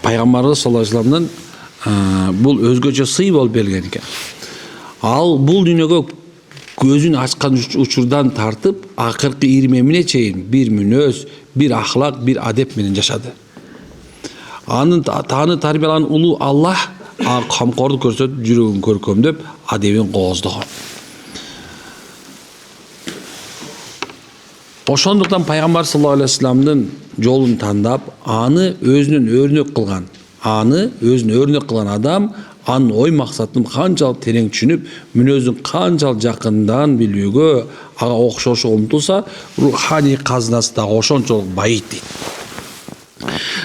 Пайгамбарыбыз саллаллаху алейхи вассаламдын бул өзгөчө сый болуп берилген экен. Ал бул дүйнөгө көзүн ачкан учурдан тартып, акыркы ирмемине чейин бир мүнөз, бир ахлак, бир адеп менен жашады. Анын тааны тарбиялаган улуу Аллах камкордук көрсөтүп, жүрөгүн көркөмдөп, адебин кооздогон. Ошондуктан пайгамбар саллаллаху алейхи вассаламдын жолун тандап, аны өзүнүн өрнөк кылган адам анын ой максатын канчалык терең түшүнүп, мүнөзүн канчалык жакындан билүүгө, ага окшошо умтулса, руханий казынасы да ошончолук байыйт дейт.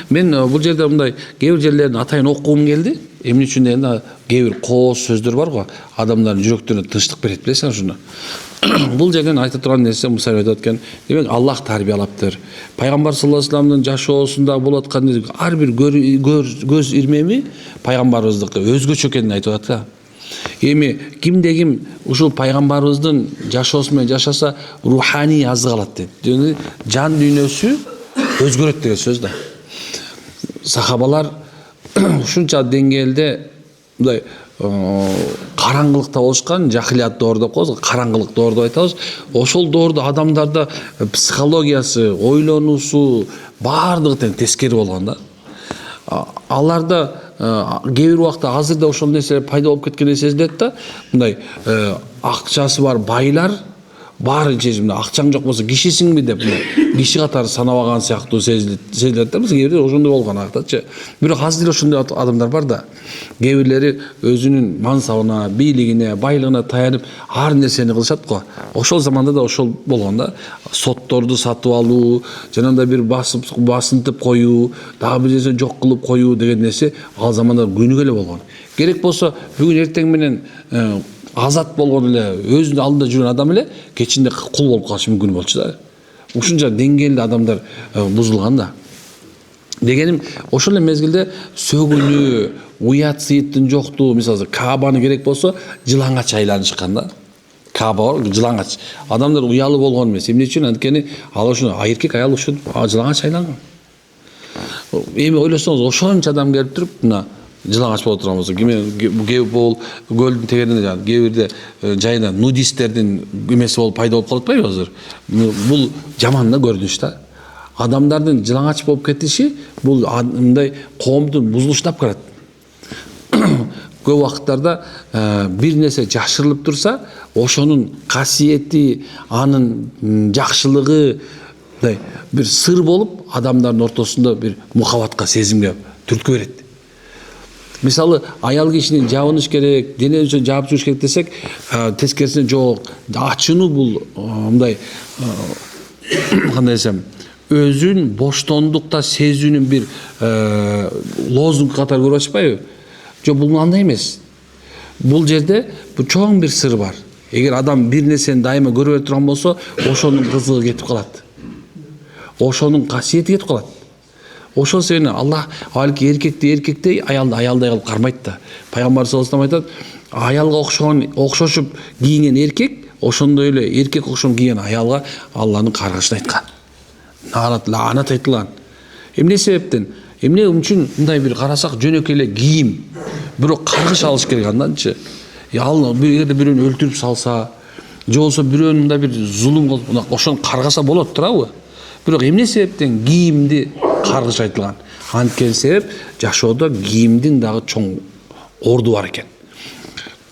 Мен бул жерде мындай кээ бир жерлерин атайын окугум келди. Эмне үчүн дегенде, кээ бир кооз сөздөр бар го, адамдардын жүрөктөрүнө тынчтык берет, билесиңер ушуну. Бул жерден айта турган нерсе мисал айтып өткөн, демек Аллах тарбиялаптыр. Пайгамбар саллаллаху алейхи вассаламдын жашоосунда болуп аткан ар бир көз ирмеми пайгамбарыбыздыкы өзгөчө экенин айтып атат да. Эми кимде ким ушул пайгамбарыбыздын жашоосу менен жашаса, руханий азык алат дейт. Жан дүйнөсү өзгөрөт деген сөз да. Сахабалар ушунча деңгээлде мындай караңгылыкта болушкан, жахилият доор деп коебуз, караңгылык доор деп айтабыз. Ошол доордо адамдарда психологиясы, ойлонуусу баардыгы тең тескери болгон да. Аларда кээ бир убакта азыр да ошол нерселер пайда болуп кеткендей сезилет да. Мындай акчасы бар байлар баарын чечимде, акчаң жок болсо кишисиңби деп киши катары санабаган сыяктуу сезилет да. Биз кээ бирде ошондой болгон акчачы. Бирок азыр ошондой адамдар бар да. Кээ бирлери өзүнүн мансабына, бийлигине, байлыгына таянып ар нерсени кылышат го. Ошол заманда да ошол болгон да. Сотторду сатып алуу, жанагындай бир басынтып коюу, дагы бир нерсе жок кылып коюу деген нерсе ал заманда күнүгө эле болгон. Керек болсо бүгүн эртең менен азат болгон эле, өзүнүн алдында жүргөн адам эле кечинде кул болуп калышы мүмкүн болчу да. Ушунча деңгээлде адамдар бузулган да. Дегеним, ошол эле мезгилде сөгүнүү, уят сыйыттын жоктугу, мисалы Каабаны керек болсо жылаңач айланышкан да. Кааба бар, жылаңач. Адамдар уялуу болгон эмес. Эмне үчүн? Анткени ал ошону эркек аял ушинтип жылаңач айланган. Эми ойлосоңуз, ошончо адам келип туруп, мына жылаңач боло турган болсо, бул көлдүн тегерине кээ бирде жайына нудисттердин эмеси болуп пайда болуп калып атпайбы азыр? Бул жаман да көрүнүш да. Адамдардын жылаңач болуп кетиши бул мындай коомдун бузулуштап келат. Көп убакыттарда бир нерсе жашырылып турса, ошонун касиети, анын жакшылыгы мындай бир сыр болуп, адамдардын ортосунда бир мухаббатка, сезимге түрткү берет. Мисалы, аял кишинин жабыныш керек, денесин жаап жүрүш керек десек, тескерисине жок. Ачууну бул мындай кандай десем, өзүн боштондукта сезүүнүн бир лозунг катары көрүп атышпайбы? Жок, бул андай эмес. Бул жерде чоң бир сыр бар. Эгер адам бир нерсени дайыма көрө берип турган болсо, ошонун кызыгы кетип калат. Ошонун касиети кетип калат. Ошол себептен Аллах балки эркекти аялды аялдай кылып кармайт да. Пайгамбар саллаллаху алейхи вассалам айтат, аялга окшошуп кийинген эркек, ошондой эле эркек окшоп кийинген аялга Алланын каргышын айткан. Лаанат айтылган. Эмне себептен? Эмне үчүн мындай бир карасак жөнөкөй эле кийим, бирок каргыш алыш керек анданчы. Ал эгерде бирөөнү өлтүрүп салса, же болбосо бирөөнүн да бир зулум кылып, ошону каргаса болот турабы? Бирок эмне себептен кийимди каргыш айтылган? Анткени себеп жашоодо кийимдин дагы чоң орду бар экен.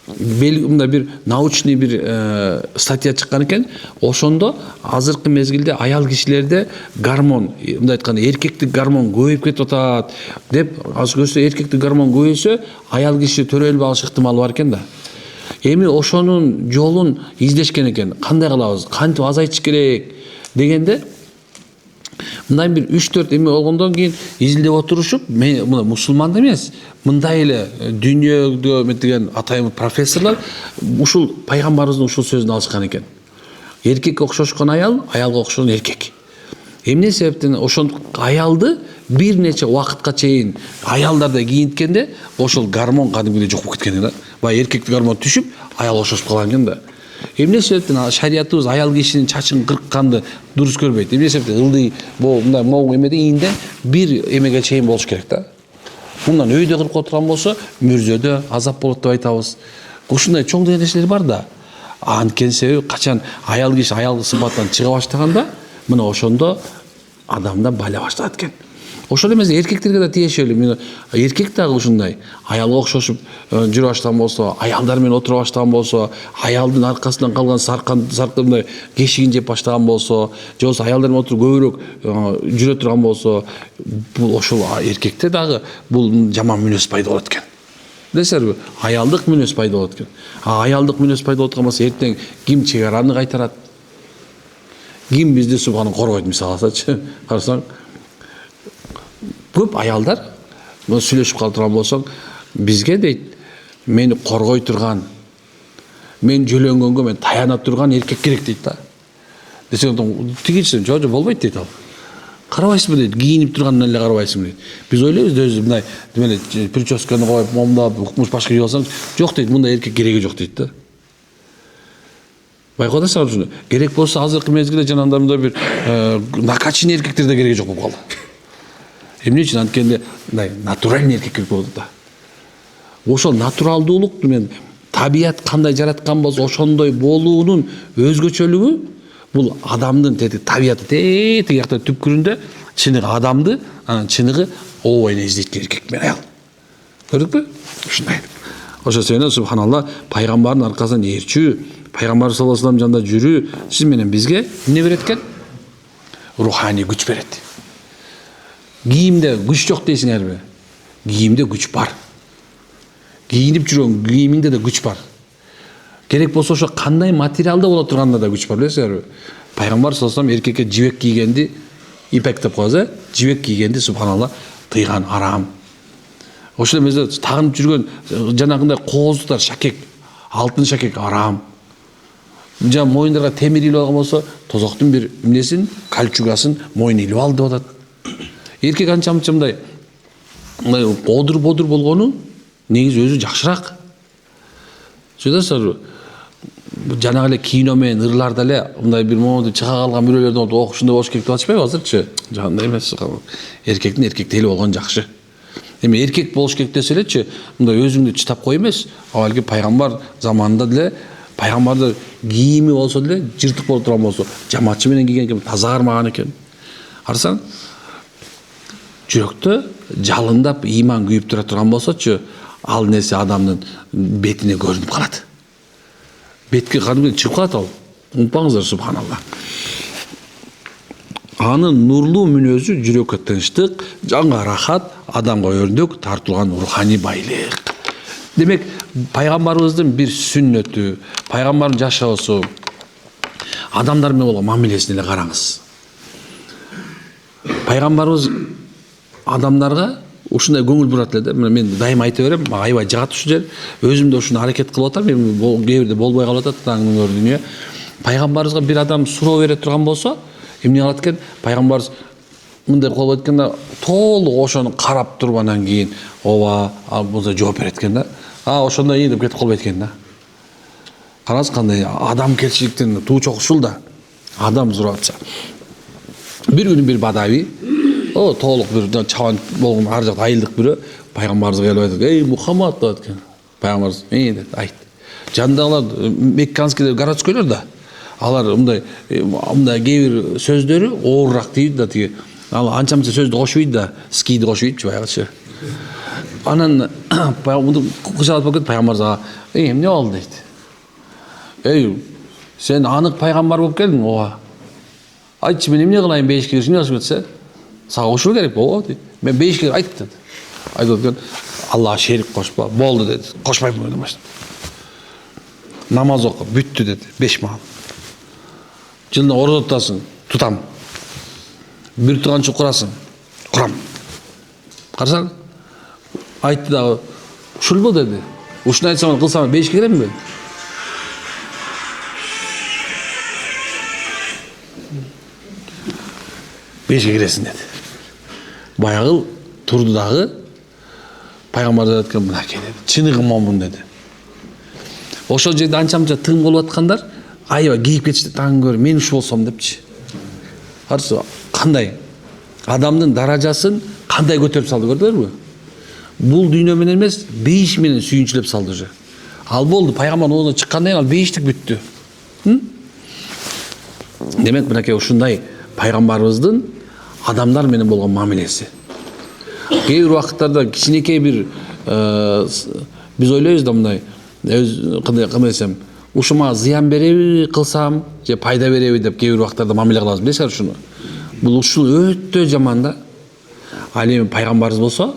Мында бир научный бир статья чыккан экен. Ошондо азыркы мезгилде аял кишилерде гормон, мындай айтканда эркектик гормон көбөйүп кетип атат деп, азыр эркектик гормон көбөйсө, аял киши төрөлүп алыш ыктымалы бар экен да. Эми ошонун жолун издешкен экен. Кандай кылабыз? Кантип азайтыш керек дегенде, мындай бир 3-4 эме болгондон кийин изилдеп отурушуп, мен мына мусулман эмес, мындай эле дүйнөдө метеген атайын профессорлор ушул пайгамбарыбыздын ушул сөзүн алышкан экен. Эркекке окшошкон аял, аялга окшошкон эркек. Эмне себептен ошондук аялды бир нече убакытка чейин аялдарда кийинткенде, ошол гормон кадимгидей жок болуп кеткен да. Баягы эркектик гормон түшүп, аял окшошуп калган экен да. Эмне себептен шариятыбыз аял кишинин чачын кыркканды дурус көрбөйт? Эмне себептен ылдый мындай могу эмеде ийинде бир эмеге чейин болуш керек да. Мындан өйдө кырып отурган болсо мүрзөдө азап болот деп айтабыз. Ушундай чоң нерселер бар да. Анткени себеби качан аял киши аялдык сыпаттан чыга баштаганда мына ошондо адамда бала башталат экен. Ошол эмес эркектерге да тиешелүү. Мен эркек дагы ушундай аялга окшошуп жүрө баштаган болсо, аялдар менен отура баштаган болсо, аялдын аркасынан калган саркындай кешигин жеп баштаган болсо, же болбосо аялдар менен отуруп көбүрөөк жүрө турган болсо, бул ошол эркекте дагы бул жаман мүнөз пайда болот экен. Билесиңерби? Аялдык мүнөз пайда болот экен. Аялдык мүнөз пайда болот болсо эртең ким чек араны кайтарат? Ким бизди субханы коргойт мисалы алсачы? Карасаң көп аялдар сүйлөшүп калып турган болсоң, бизге дейт, мени коргой турган, мен жөлөнгөнгө мен таяна турган эркек керек дейт да. Десең, тигичи жо болбойт дейт ал. Карабайсызбы дейт, кийинип тургандан эле карабайсыңбы дейт. Биз ойлойбуз өзү мындай демеле прическаны коюп, момдап, укмуш башка кийип алсаң, жок дейт, мындай эркек кереги жок дейт да. Байкап атасыңар ушуну. Керек болсо азыркы мезгилде жанагындай мындай бир накачанный эркектер да кереги жок болуп калды. Эмне үчүн? Анткени мындай натуральный эркек керек болду да. Ошол натуралдуулук менен табият кандай жараткан болсо ошондой болуунун өзгөчөлүгү бул адамдын табияты тетиги жакта түпкүрүндө чыныгы адамды, анан чыныгы обойну издейт эркек менен аял. Көрдүкпү? Ушундай. Ошо себептен субханалла пайгамбардын аркасынан ээрчүү, пайгамбар саллаллаху алейхи вассалам жанында жүрүү сиз менен бизге эмне берет экен? Руханий күч берет. Кийимде күч жок дейсиңерби? Кийимде күч бар. Кийинип жүргөн кийимиңде да күч бар. Керек болсо ошо кандай материалда боло турганда да күч бар, билесиңерби? Пайгамбар саллаллаху алейхи вассалам эркекке жибек кийгенди, ипек деп коебуз, жибек кийгенди субханалла тыйган, арам. Ошол эмеде тагынып жүргөн жанагындай кооздуктар, шакек, алтын шакек арам. Жана моюндарга темир илип алган болсо, тозоктун бир эмнесин, кальчугасын моюн илип алды деп атат. Эркек анча-мынча мындай бодур болгону негизи өзү жакшыраак. Сөздөсүңөрбү? Жанагы эле кино менен ырларда эле мындай бир момунду чыга калган бирөөлөрдөн ушундай болуш керек деп атышпайбы азырчы? Жагында эмес. Эркектин эркектейли болгон жакшы. Эми эркек болуш керек десе элечи, мындай өзүңдү чытап кой эмес. Авалги пайгамбар заманында деле пайгамбарды кийими болсо деле жыртык болуп турган болсо, жамаатчы менен кийген экен, таза кармаган экен. Карасаң, жүрөктө жалындап ыйман күйүп тура турган болсочу, ал нерсе адамдын бетине көрүнүп калат. Бетке кадимдей чыгып калат ал. Унутпаңыздар, субханалла. Анын нурлуу мүнөзү жүрөккө тынчтык, жанга рахат, адамга өрнөк тартылган руханий байлык. Демек, пайгамбарыбыздын бир сүннөтү, пайгамбардын жашоосу, адамдар менен болгон мамилесине эле караңыз. Пайгамбарыбыз адамдарга ушундай көңүл бурат эле да. Мен дайыма айта берем, мага аябай жагат ушул жер. Өзүм да ушуну аракет кылып атам, эми кээ бирде болбой калып атат таңдын өр дүйнө. Пайгамбарыбызга бир адам суроо бере турган болсо, эмне кылат экен? Пайгамбарыбыз мындай кылып айтканда, толук ошону карап тургандан кийин, ооба, ал болсо жооп берет экен да. Ошондой ийин деп кетип калбайт экен да. Караңыз кандай адамгерчиликтин туу чоку ушул да. Адам сурап атса. Bir gün bir badavi, o толук bir çaban болгон ар жакта айылдык бирөө пайгамбарыбызга келип айтат, "Ey Muhammed" деп аткен. Пайгамбарыбыз, деп айт. Жандагылар мекканскийлер городскойлор да. Алар мындай кээ бир сөздөрү оорураак дейт да, тиги. Ал анча-мынча сөздү кошпойт да, скийди кошпойт баягычы. Анан кыжалып кетип пайгамбарыбызга, "Эмне болду?" дейт. Сен анык пайгамбар болуп келдиң, ооба. Айтчы, мен эмне кылайын бейишке киришин жазып кетсе? Сага ошол керек болбу дейт. Мен бейишке айт деди. Айтып аткан, Аллага шерик кошпо. Болду деди. Кошпоймун деп баштады. Намаз оку, бүттү деди. 5 маал. Жылда орозо тутасың, тутам. Бир туганчы курасың, курам. Карасаң, айтты дагы, ушулбу деди. Ушуну айтсам, кылсам бейишке киремби? Бейишке киресиң деди. Баягыл турду дагы пайгамбар деп аткан мына келди. Чыныгы момун деди. Ошол жерде анча-мынча тыгым болуп аткандар, аябай кийип кетишти, таң көрүп, мен ушу болсом депчи. Карсы, кандай адамдын даражасын кандай көтөрүп салды, көрдүңөрбү? Бул дүйнө менен эмес, бейиш менен сүйүнчүлөп салды уже. Ал болду, пайгамбар оозунан чыккандан кийин ал бейиштик бүттү. Демек мынакей ушундай пайгамбарыбыздын адамдар менен болгон мамилеси. Кээ бир убакыттарда кичинекей бир биз ойлойбуз да мындай, кандай десем, ушу мага зыян береби кылсам, же пайда береби деп кээ бир убакыттарда мамиле кылабыз, билесиңер ушуну. Бул ушул өтө жаман да. Ал эми пайгамбарыбыз болсо,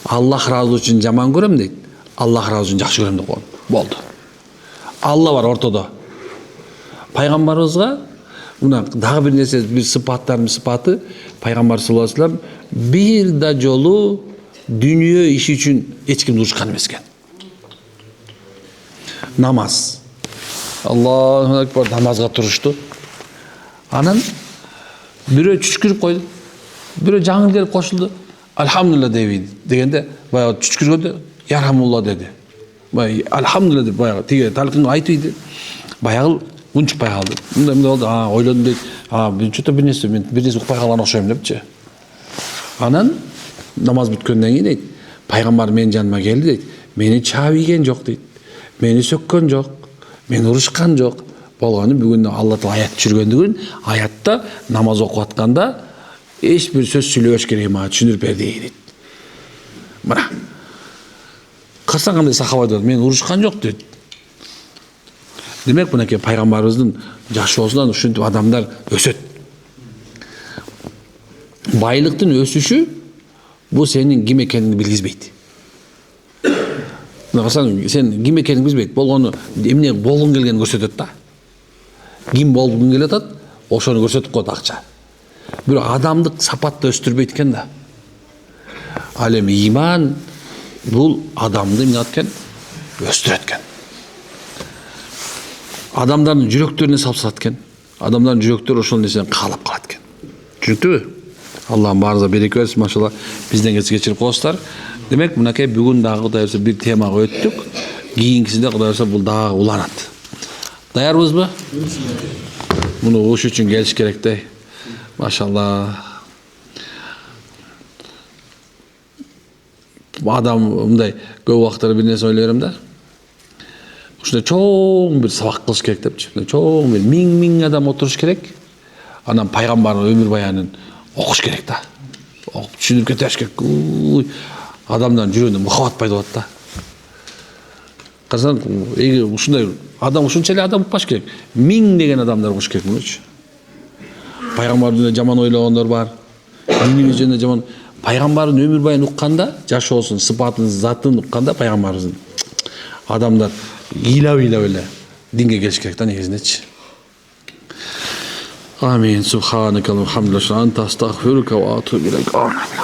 Аллах ыраазы үчүн жаман көрөм дейт, Аллах ыраазы үчүн жакшы көрөм деп койгон. Болду. Алла бар ортодо. Пайгамбарыбызга мына дагы бир нерсе, бир сыпаты, пайгамбар саллаллаху алейхи вассалам бир да жолу дүйнө иши үчүн эч кимди урушкан эмес экен. Намаз. Аллаху акбар, намазга турушту. Анан бирөө чүчкүрүп койду. Бирөө жаңыл келип кошулду. Алхамдулилла дегенде, баягы чүчкүргөндө ярхамулла деди. Баягы алхамдулилла деп баягы тиге талкын айтып баягы унчукпай калды. Мындай болду. Ойлодум дейт. Мен чөтө бир нерсе укпай калган окшойм депчи. Анан намаз бүткөндөн кийин дейт, пайгамбар менин жаныма келди дейт. Мени чаап ийген жок дейт. Мени сөккөн жок. Мени урушкан жок. Болгону бүгүн Алла Таала аят түшүргөндүгүн, аятта намаз окуп атканда эч бир сөз сүйлөбөш керек мага түшүндүрүп берди дейт. Мына. Карасаң кандай сахаба дейт, мени урушкан жок дейт. Демек мынакей пайгамбарыбыздын жашоосунан ушинтип адамдар өсөт. Байлыктын өсүшү бул сенин ким экениңди билгизбейт. Карасаң, сен ким экениңди билбейт, болгону эмне болгуң келгенин көрсөтөт да. Ким болгуң келип атат, ошону көрсөтүп коет акча. Бирок адамдык сапатты өстүрбөйт экен да. Ал эми иман бул адамды эмне кылат экен? Өстүрөт экен. Адамдардын жүрөктөрүнө салсат экен. Адамдардын жүрөктөрү ошол нерсени каалап калат экен. Түшүнүктүбү? Аллахым баарыңызга береке берсин, машалла. Бизден кечирип коесуздар. Демек, мынакей бүгүн дагы Кудай берсе бир темага өттүк. Кийинкисинде Кудай берсе бул дагы уланат. Даярбызбы? Муну угуш үчүн келиш керек да. Машалла. Адам мындай көп убактар бир нерсе ойлой берем да. Ушундай чоң бир сабак кылыш керек депчи. Чоң бир миң адам отуруш керек. Анан пайгамбардын өмүр баянын окуш керек да. Окуп түшүнүп кетеш керек. Адамдардын жүрөгүндө мухаббат пайда болот да. Карасаң, ушундай адам ушунча эле адам укпаш керек. Миң деген адамдар укуш керек мунучу. Пайгамбардын жаман ойлогондор бар. Динибиз жөнүндө жаман. Пайгамбардын өмүр баянын укканда, жашоосун, сыпатын, затын укканда пайгамбарыбыздын адамдар ыйлап эле динге келиш керек да негизинечи. Амин. Субханакаллахумма ва бихамдика, астагфирука ва атубу илейк.